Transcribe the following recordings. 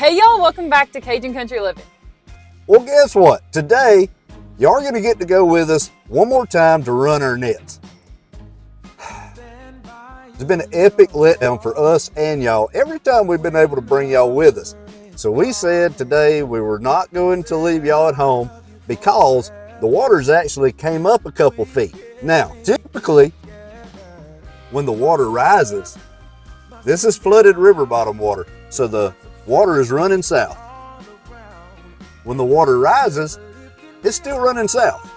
Hey y'all, welcome back to Cajun Country Living. Well, guess what? Today, y'all are going to get to go with us one more time to run our nets. It's been an epic letdown for us and y'all every time we've been able to bring y'all with us. So we said today we were not going to leave y'all at home because the waters actually came up a couple feet. Now, typically, when the water rises, this is flooded river bottom water, so the water is running south. When the water rises, it's still running south.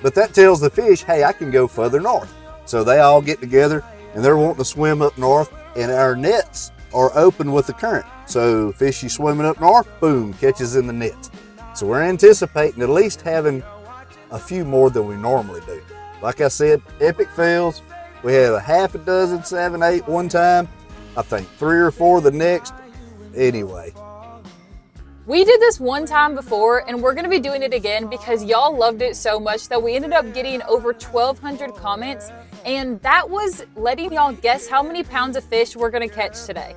But that tells the fish, hey, I can go further north. So they all get together and they're wanting to swim up north, and our nets are open with the current. So fishy swimming up north, boom, catches in the nets. So we're anticipating at least having a few more than we normally do. Like I said, epic fails. We had a half a dozen, 7, 8 one time. I think 3 or 4 the next. Anyway. We did this one time before and we're gonna be doing it again because y'all loved it so much that we ended up getting over 1,200 comments, and that was letting y'all guess how many pounds of fish we're gonna catch today.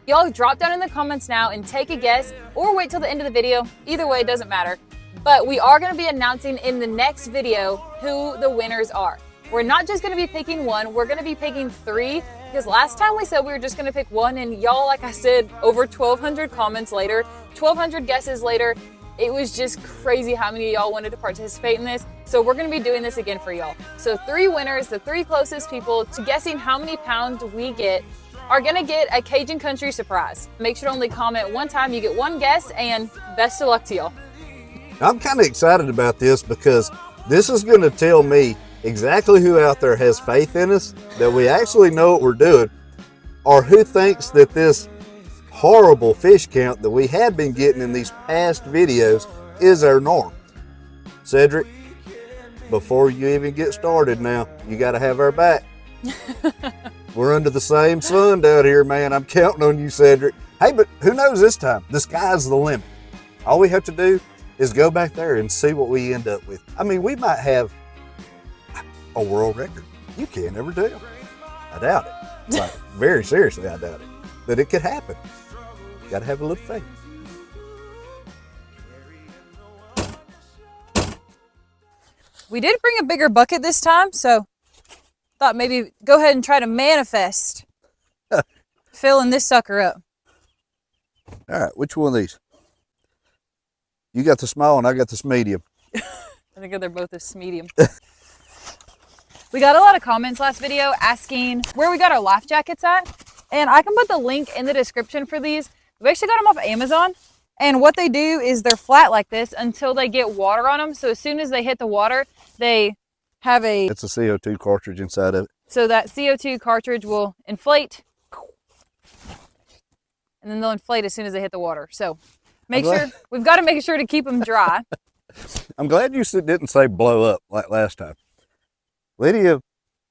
Y'all drop down in the comments now and take a guess, or wait till the end of the video. Either way, it doesn't matter. But we are gonna be announcing in the next video who the winners are. We're not just gonna be picking one, we're gonna be picking 3, because last time we said we were just gonna pick one, and y'all, like I said, over 1,200 comments later, 1,200 guesses later, it was just crazy how many of y'all wanted to participate in this. So we're gonna be doing this again for y'all. So 3 winners, the 3 closest people to guessing how many pounds we get, are gonna get a Cajun Country surprise. Make sure to only comment one time, you get one guess, and best of luck to y'all. I'm kind of excited about this because this is going to tell me exactly who out there has faith in us, that we actually know what we're doing, or who thinks that this horrible fish count that we have been getting in these past videos is our norm. Cedric, before you even get started now, you got to have our back. We're under the same sun down here, man. I'm counting on you, Cedric. Hey, but who knows this time? The sky's the limit. All we have to do is go back there and see what we end up with. I mean, we might have a world record. You can't ever tell. I doubt it. Like, very seriously, I doubt it. But it could happen. You got to have a little faith. We did bring a bigger bucket this time, so thought maybe go ahead and try to manifest filling this sucker up. All right, which one of these? You got the small and I got this medium. I think they're both this medium. We got a lot of comments last video asking where we got our life jackets at, and I can put the link in the description for these. We actually got them off of Amazon, and what they do is they're flat like this until they get water on them. So as soon as they hit the water, they have it's a CO2 cartridge inside of it. So that CO2 cartridge will inflate, and then they'll inflate as soon as they hit the water. So we've got to make sure to keep them dry. I'm glad you didn't say blow up like last time. Lydia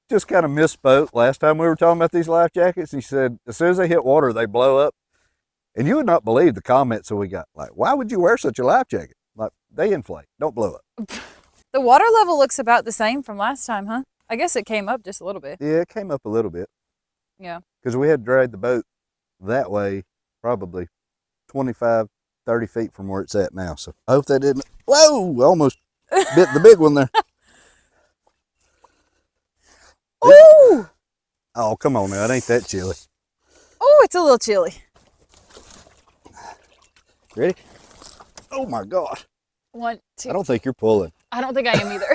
just kind of misspoke last time we were talking about these life jackets. She said, as soon as they hit water, they blow up. And you would not believe the comments that we got. Like, why would you wear such a life jacket? Like, they inflate, don't blow up. The water level looks about the same from last time, huh? I guess it came up just a little bit. Yeah, it came up a little bit. Yeah. Because we had dragged the boat that way, probably 25, 30 feet from where it's at now. So I hope that didn't, whoa, almost bit the big one there. Ooh! Oh, come on now, it ain't that chilly. Oh, it's a little chilly. Ready? Oh my gosh. 1, 2. I don't think you're pulling. I don't think I am either.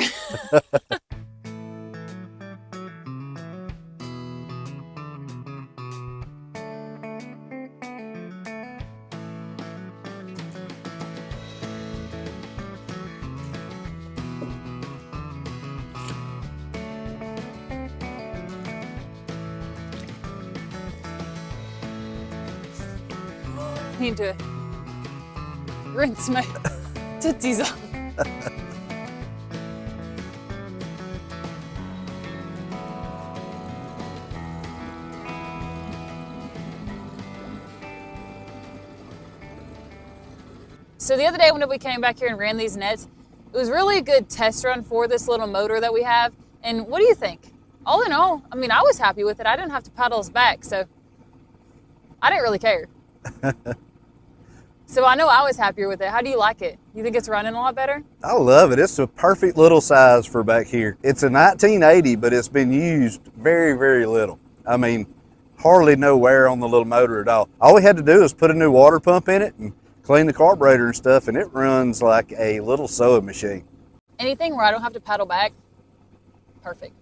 Need to rinse my tootsies off. So the other day when we came back here and ran these nets, it was really a good test run for this little motor that we have. And what do you think? All in all, I mean, I was happy with it. I didn't have to paddle us back, so I didn't really care. So I know I was happier with it. How do you like it? You think it's running a lot better? I love it. It's a perfect little size for back here. It's a 1980, but it's been used very, very little. I mean, hardly no wear on the little motor at all. All we had to do is put a new water pump in it and clean the carburetor and stuff, and it runs like a little sewing machine. Anything where I don't have to paddle back, perfect.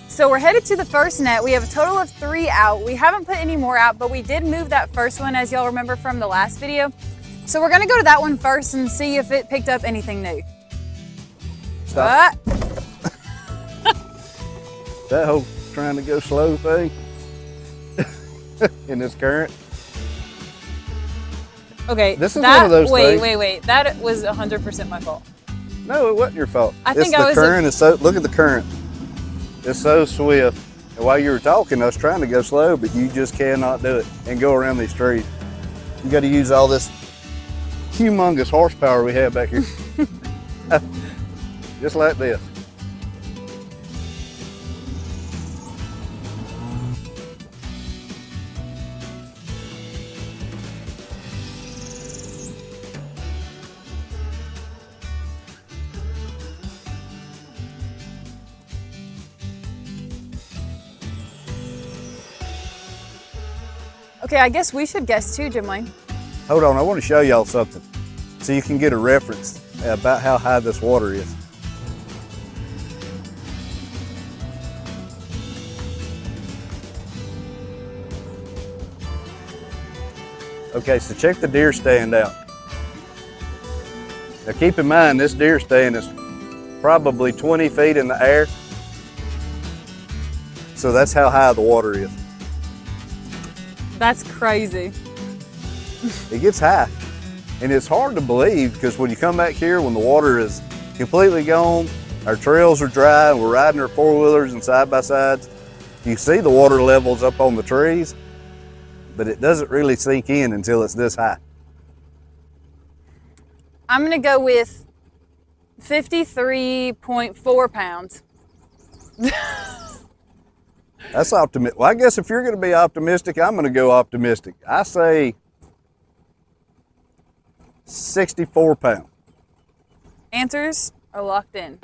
So we're headed to the first net. We have a total of 3 out. We haven't put any more out, but we did move that first one, as y'all remember from the last video. So we're gonna go to that one first and see if it picked up anything new. Stop. That whole trying to go slow thing in this current. Okay, this is one of those things. Wait. That was 100% my fault. No, it wasn't your fault. I think the current is so, look at the current. It's so swift. And while you were talking, I was trying to go slow, but you just cannot do it and go around these trees. You got to use all this humongous horsepower we have back here. Just like this. Okay, I guess we should guess too, Jim Wayne. Hold on, I want to show y'all something so you can get a reference about how high this water is. Okay, so check the deer stand out. Now keep in mind, this deer stand is probably 20 feet in the air. So that's how high the water is. That's crazy. It gets high. And it's hard to believe because when you come back here, when the water is completely gone, our trails are dry, and we're riding our four-wheelers and side-by-sides, you see the water levels up on the trees, but it doesn't really sink in until it's this high. I'm gonna go with 53.4 pounds. That's optimistic. Well, I guess if you're going to be optimistic, I'm going to go optimistic. I say 64 pounds. Answers are locked in.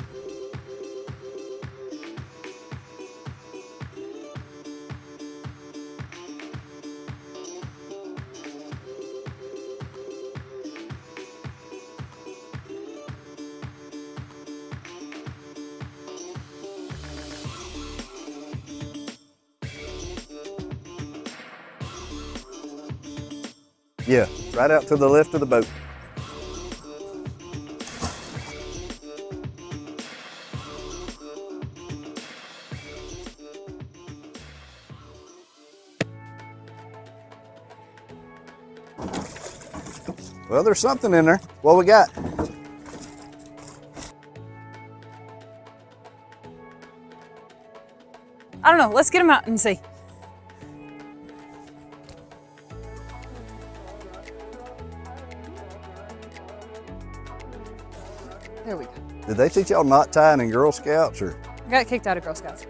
Yeah, right out to the left of the boat. Well, there's something in there. What we got? I don't know, let's get them out and see. There we go. Did they teach y'all knot tying in Girl Scouts or? I got kicked out of Girl Scouts.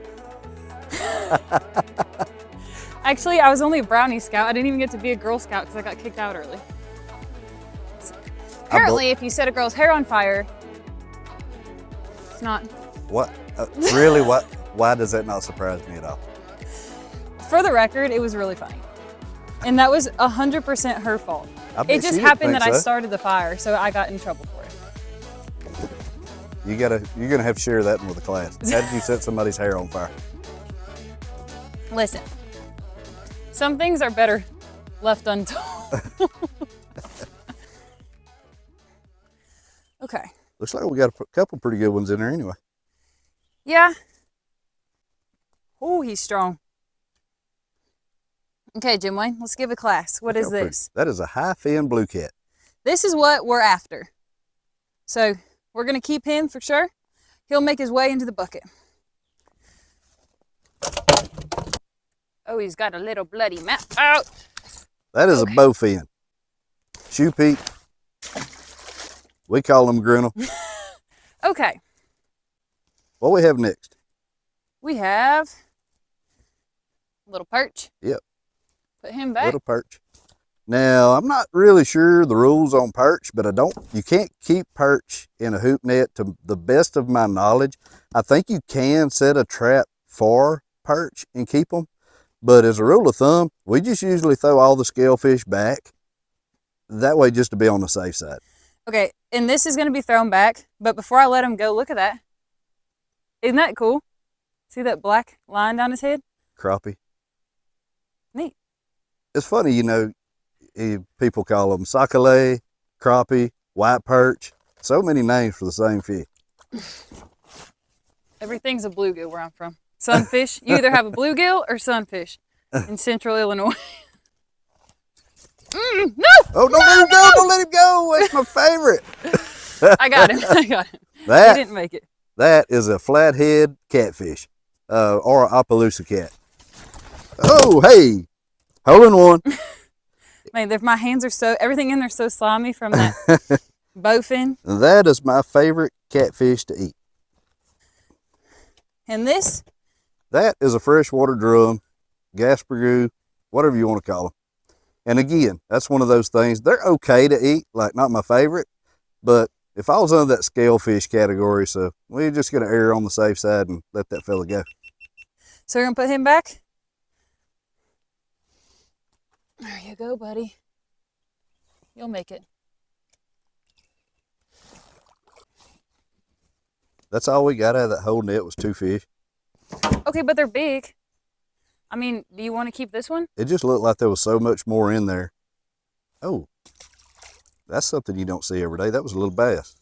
Actually, I was only a Brownie Scout. I didn't even get to be a Girl Scout because I got kicked out early. Apparently, if you set a girl's hair on fire, it's not. What? Really? What? Why does that not surprise me at all? For the record, it was really funny. And that was 100% her fault. It just happened that I started the fire, so I got in trouble for it. You're gonna have to share that one with the class. How did you set somebody's hair on fire? Listen, some things are better left untold. Okay. Looks like we got a couple pretty good ones in there anyway. Yeah. Oh, he's strong. Okay, Jim Wayne, let's give a class. What is this? That is a high fin blue cat. This is what we're after. So we're gonna keep him for sure. He'll make his way into the bucket. Oh, he's got a little bloody mouth. Oh! That is a bowfin. Shoe peak. We call them grinnell. Okay, What we have next? we have little perch. Yep. Put him back. Little perch. Now, I'm not really sure the rules on perch, but you can't keep perch in a hoop net to the best of my knowledge. I think you can set a trap for perch and keep them, but as a rule of thumb, we just usually throw all the scalefish back. That way, just to be on the safe side. Okay, and this is gonna be thrown back, but before I let him go, look at that. Isn't that cool? See that black line down his head? Crappie. Neat. It's funny, you know, people call them sac-a-lait, crappie, white perch. So many names for the same fish. Everything's a bluegill where I'm from. Sunfish. You either have a bluegill or sunfish in central Illinois. No! Oh, don't let him go! Don't let him go! That's my favorite. I got him. I got him. He didn't make it. That is a flathead catfish, or an Appaloosa cat. Oh, hey! Hole in one. Man, my hands are everything in there is so slimy from that bowfin. That is my favorite catfish to eat. And this? That is a freshwater drum, gaspergoo, whatever you want to call them. And again, that's one of those things. They're okay to eat, like not my favorite, but if I was under that scalefish category, so we're just going to err on the safe side and let that fella go. So we're going to put him back? There you go, buddy. You'll make it. That's all we got out of that whole net was 2 fish. Okay, but they're big. I mean, do you want to keep this one? It just looked like there was so much more in there. Oh, that's something you don't see every day. That was a little bass.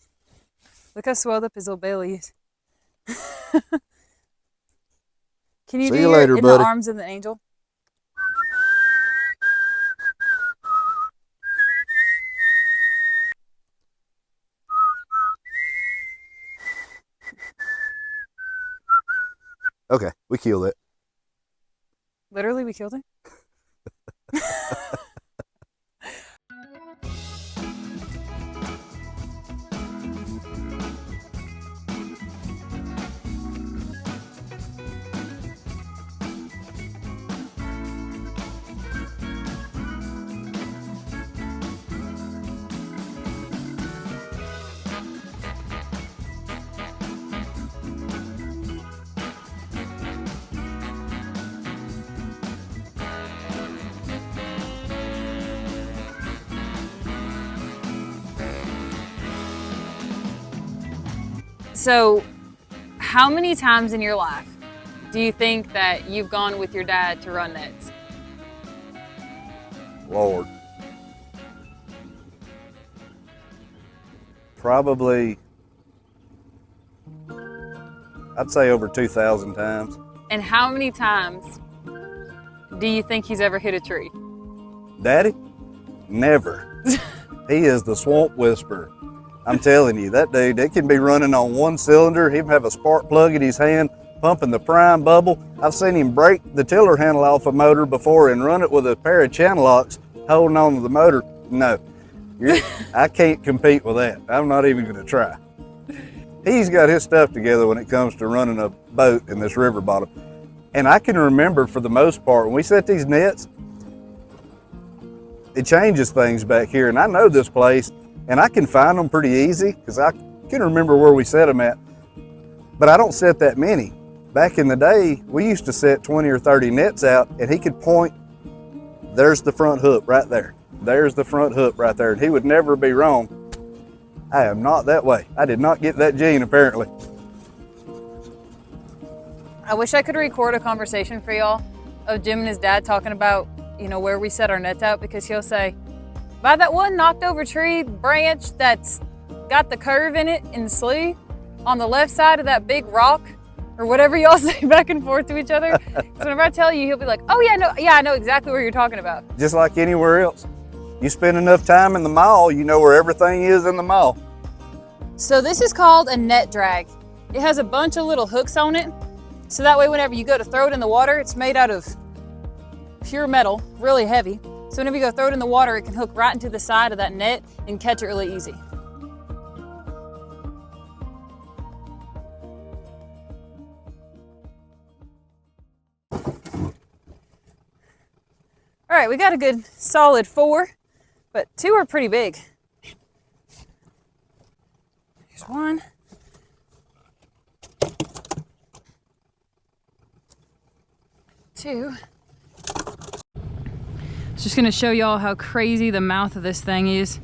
Look how swelled up his little belly is. Can you See do you your later, in buddy. the arms of the angel? Okay, we killed it. Literally, we killed him? So, how many times in your life do you think that you've gone with your dad to run nets? Lord. Probably, I'd say over 2,000 times. And how many times do you think he's ever hit a tree? Daddy? Never. He is the swamp whisperer. I'm telling you, that dude, it can be running on one cylinder. He'll have a spark plug in his hand, pumping the prime bubble. I've seen him break the tiller handle off a motor before and run it with a pair of channel locks holding on to the motor. No, I can't compete with that. I'm not even going to try. He's got his stuff together when it comes to running a boat in this river bottom. And I can remember, for the most part, when we set these nets, it changes things back here. And I know this place, and I can find them pretty easy because I can remember where we set them at. But I don't set that many. Back in the day, we used to set 20 or 30 nets out, and he could point, there's the front hook right there. There's the front hook right there. And he would never be wrong. I am not that way. I did not get that gene, apparently. I wish I could record a conversation for y'all of Jim and his dad talking about, you know, where we set our nets out, because he'll say, by that one knocked over tree branch that's got the curve in it in the slough on the left side of that big rock, or whatever y'all say back and forth to each other. So whenever I tell you, he'll be like, oh yeah, I know exactly where you're talking about. Just like anywhere else. You spend enough time in the mall, you know where everything is in the mall. So this is called a net drag. It has a bunch of little hooks on it. So that way whenever you go to throw it in the water, it's made out of pure metal, really heavy. So whenever you go throw it in the water, it can hook right into the side of that net and catch it really easy. All right, we got a good solid 4, but 2 are pretty big. Here's 1. 2. Just gonna show y'all how crazy the mouth of this thing is,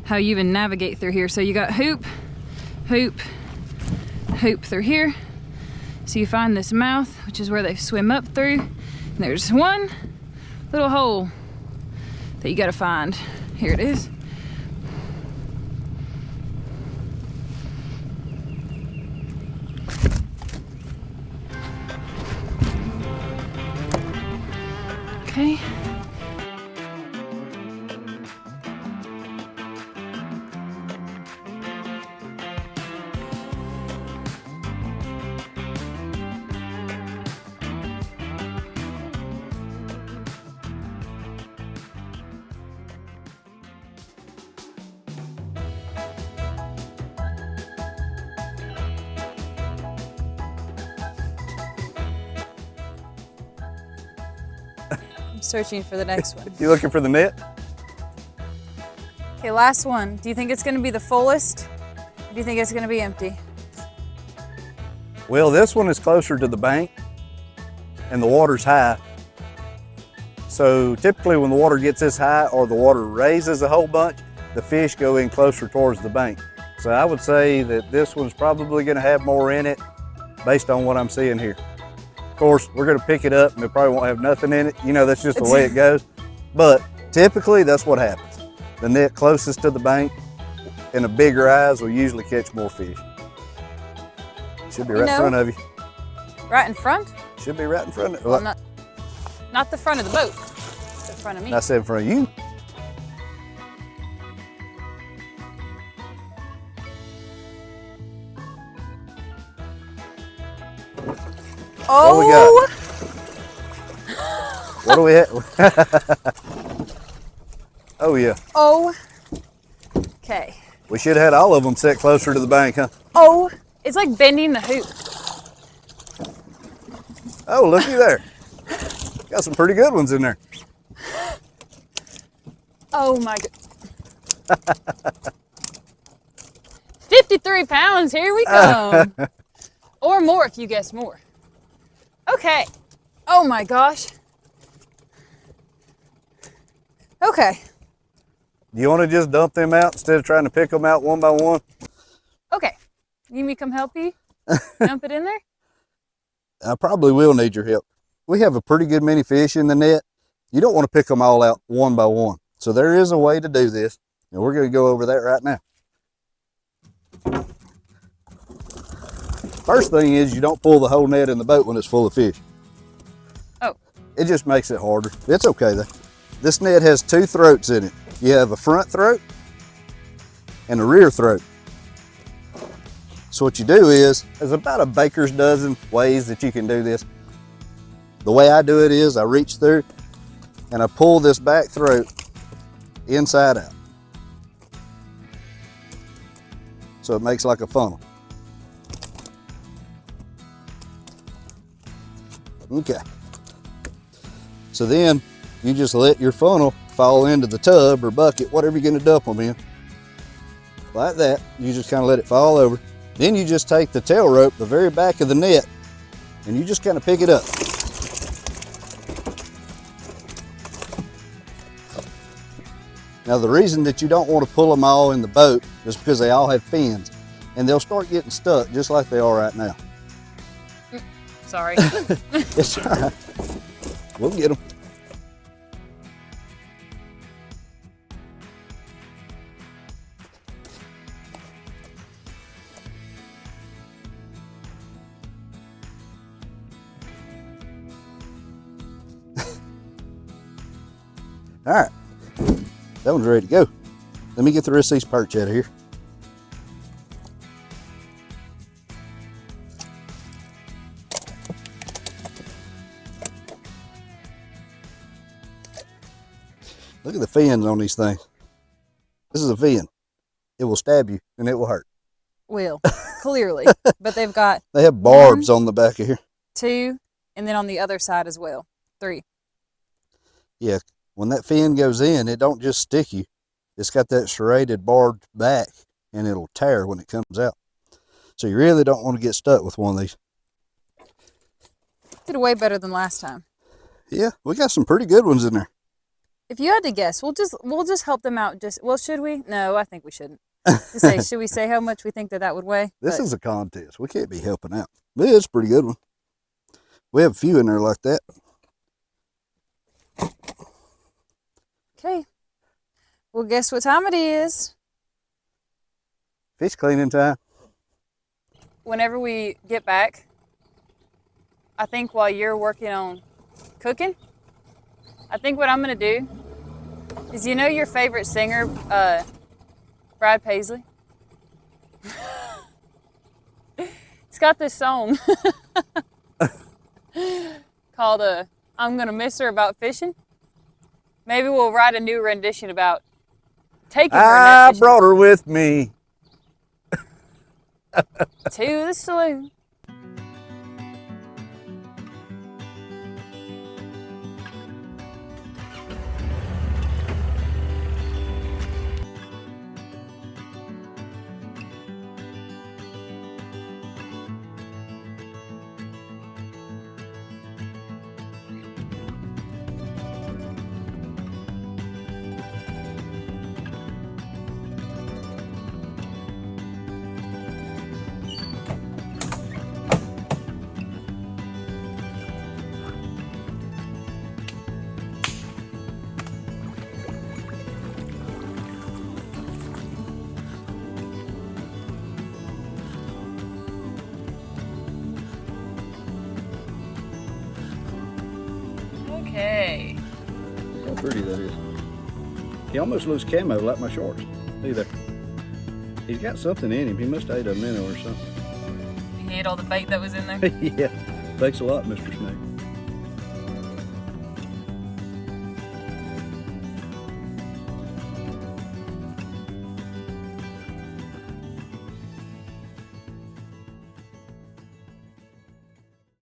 how you even navigate through here. So you got hoop, hoop, hoop through here. So you find this mouth, which is where they swim up through. And there's one little hole that you gotta find. Here it is. Okay. I'm searching for the next one. You looking for the net? Okay, last one. Do you think it's gonna be the fullest? Or do you think it's gonna be empty? Well, this one is closer to the bank and the water's high. So typically when the water gets this high or the water raises a whole bunch, the fish go in closer towards the bank. So I would say that this one's probably gonna have more in it based on what I'm seeing here. Of course, we're gonna pick it up and it probably won't have nothing in it. You know, that's just the way it goes. But typically that's what happens. The net closest to the bank and the bigger eyes will usually catch more fish. Should be right in front of you. Right in front? Should be right in front of you. Well, not the front of the boat, the front of me. I said in front of you. Oh! What do we have? Oh yeah. Oh. Okay. We should have had all of them set closer to the bank, huh? Oh, it's like bending the hoop. Oh, looky there. Got some pretty good ones in there. Oh my god. 53 pounds, here we come. Or more if you guess more. Okay. Oh my gosh. Okay. You want to just dump them out instead of trying to pick them out one by one? Okay. You need me to come help you? Dump it in there? I probably will need your help. We have a pretty good many fish in the net. You don't want to pick them all out one by one. So there is a way to do this, and we're going to go over that right now. First thing is you don't pull the whole net in the boat when it's full of fish. Oh. It just makes it harder. It's okay though. This net has 2 throats in it. You have a front throat and a rear throat. So what you do is, there's about a baker's dozen ways that you can do this. The way I do it is I reach through and I pull this back throat inside out. So it makes like a funnel. Okay. So then you just let your funnel fall into the tub or bucket, whatever you're gonna dump them in. Like that, you just kind of let it fall over. Then you just take the tail rope, the very back of the net, and you just kind of pick it up. Now the reason that you don't want to pull them all in the boat is because they all have fins and they'll start getting stuck just like they are right now. Sorry. It's all right. We'll get them. All right, that one's ready to go. Let me get the rest of these perch out of here. Look at the fins on these things. This is a fin. It will stab you and it will hurt. Will, clearly. But they've got They have barbs on the back of here. 2, and then on the other side as well, 3. Yeah, when that fin goes in, it don't just stick you. It's got that serrated barbed back, and it'll tear when it comes out. So you really don't want to get stuck with one of these. Did way better than last time. Yeah, we got some pretty good ones in there. If you had to guess, we'll just help them out. Well, should we? No, I think we shouldn't. Should we say how much we think that would weigh? This is a contest. We can't be helping out. But it's a pretty good one. We have a few in there like that. Okay. Well, guess what time it is? Fish cleaning time. Whenever we get back, I think while you're working on cooking, I think what I'm going to do is, you know your favorite singer, Brad Paisley? He's got this song called I'm Gonna Miss Her, about fishing. Maybe we'll write a new rendition about taking her net fishing. I brought her with me to the saloon. Okay. How pretty that is. He almost looks camo like my shorts. See there. He's got something in him. He must have ate a minnow or something. He ate all the bait that was in there? Yeah. Thanks a lot, Mr. Snake.